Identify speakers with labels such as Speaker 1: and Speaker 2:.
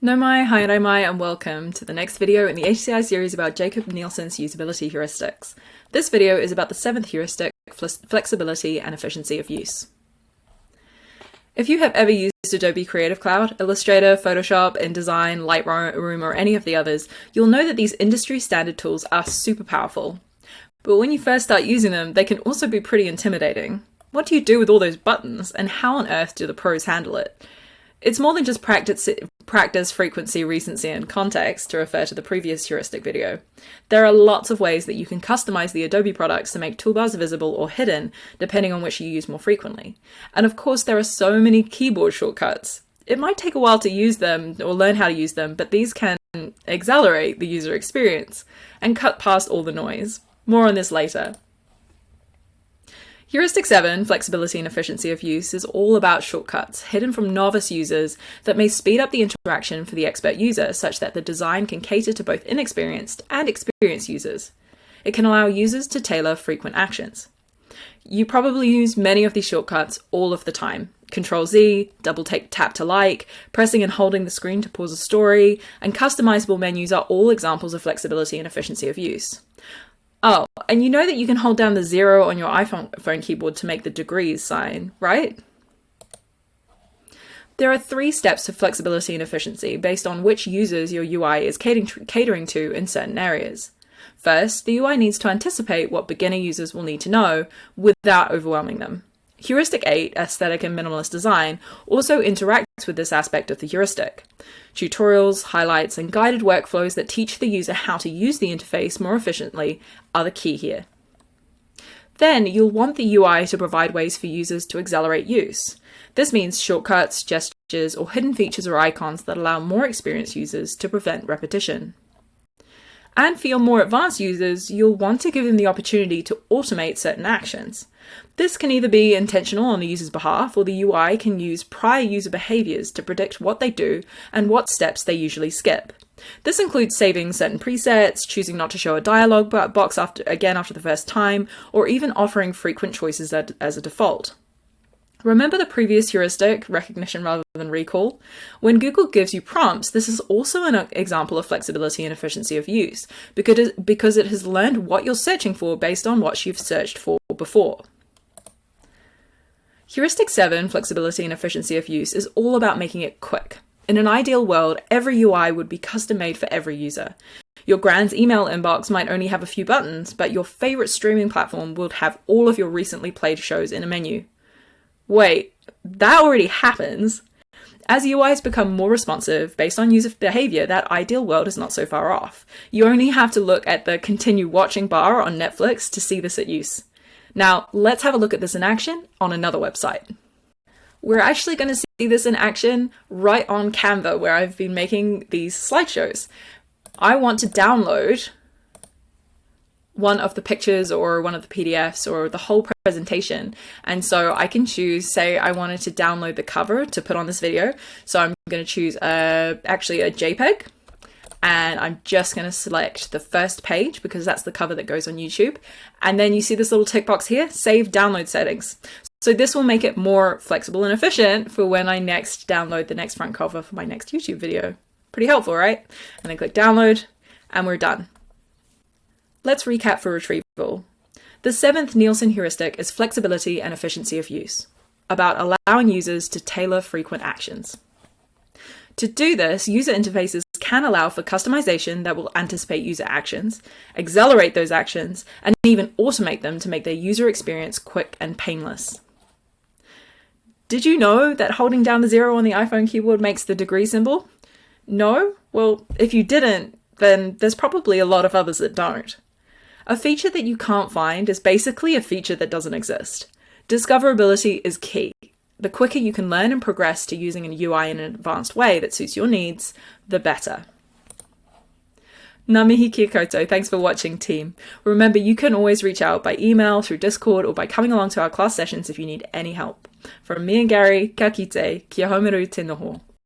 Speaker 1: No mai, haere mai, and welcome to the next video in the HCI series about Jakob Nielsen's usability heuristics. This video is about the 7th heuristic, flexibility and efficiency of use. If you have ever used Adobe Creative Cloud, Illustrator, Photoshop, InDesign, Lightroom, or any of the others, you'll know that these industry standard tools are super powerful. But when you first start using them, they can also be pretty intimidating. What do you do with all those buttons, and how on earth do the pros handle it? It's more than just practice, frequency, recency, and context, to refer to the previous heuristic video. There are lots of ways that you can customize the Adobe products to make toolbars visible or hidden, depending on which you use more frequently. And of course, there are so many keyboard shortcuts. It might take a while to use them or learn how to use them, but these can accelerate the user experience and cut past all the noise. More on this later. Heuristic 7, Flexibility and Efficiency of Use, is all about shortcuts hidden from novice users that may speed up the interaction for the expert user such that the design can cater to both inexperienced and experienced users. It can allow users to tailor frequent actions. You probably use many of these shortcuts all of the time. Control-Z, double-tap to like, pressing and holding the screen to pause a story, and customizable menus are all examples of flexibility and efficiency of use. Oh, and you know that you can hold down the 0 on your iPhone keyboard to make the degrees sign, right? There are 3 steps to flexibility and efficiency based on which users your UI is catering to in certain areas. First, the UI needs to anticipate what beginner users will need to know without overwhelming them. Heuristic 8, Aesthetic and Minimalist Design, also interacts with this aspect of the heuristic. Tutorials, highlights, and guided workflows that teach the user how to use the interface more efficiently are the key here. Then you'll want the UI to provide ways for users to accelerate use. This means shortcuts, gestures, or hidden features or icons that allow more experienced users to prevent repetition. And for your more advanced users, you'll want to give them the opportunity to automate certain actions. This can either be intentional on the user's behalf, or the UI can use prior user behaviors to predict what they do and what steps they usually skip. This includes saving certain presets, choosing not to show a dialog box after the first time, or even offering frequent choices as a default. Remember the previous heuristic, recognition rather than recall? When Google gives you prompts, this is also an example of flexibility and efficiency of use, because it has learned what you're searching for based on what you've searched for before. Heuristic 7, Flexibility and Efficiency of Use, is all about making it quick. In an ideal world, every UI would be custom-made for every user. Your grand's email inbox might only have a few buttons, but your favorite streaming platform would have all of your recently played shows in a menu. Wait, that already happens. As UIs become more responsive based on user behavior, that ideal world is not so far off. You only have to look at the continue watching bar on Netflix to see this at use. Now, let's have a look at this in action on another website. We're actually going to see this in action right on Canva, where I've been making these slideshows. I want to download one of the pictures or one of the PDFs or the whole presentation. And so I can choose, say I wanted to download the cover to put on this video. So I'm going to choose actually a JPEG. And I'm just going to select the first page because that's the cover that goes on YouTube. And then you see this little tick box here, save download settings. So this will make it more flexible and efficient for when I next download the next front cover for my next YouTube video. Pretty helpful, right? And then click download and we're done. Let's recap for retrieval. The 7th Nielsen heuristic is flexibility and efficiency of use, about allowing users to tailor frequent actions. To do this, user interfaces can allow for customization that will anticipate user actions, accelerate those actions, and even automate them to make their user experience quick and painless. Did you know that holding down the 0 on the iPhone keyboard makes the degree symbol? No? Well, if you didn't, then there's probably a lot of others that don't. A feature that you can't find is basically a feature that doesn't exist. Discoverability is key. The quicker you can learn and progress to using a UI in an advanced way that suits your needs, the better. Ngā mihi kia koutou. Thanks for watching, team. Remember, you can always reach out by email, through Discord, or by coming along to our class sessions if you need any help. From me and Gary, ka kite, kia haumaru te noho.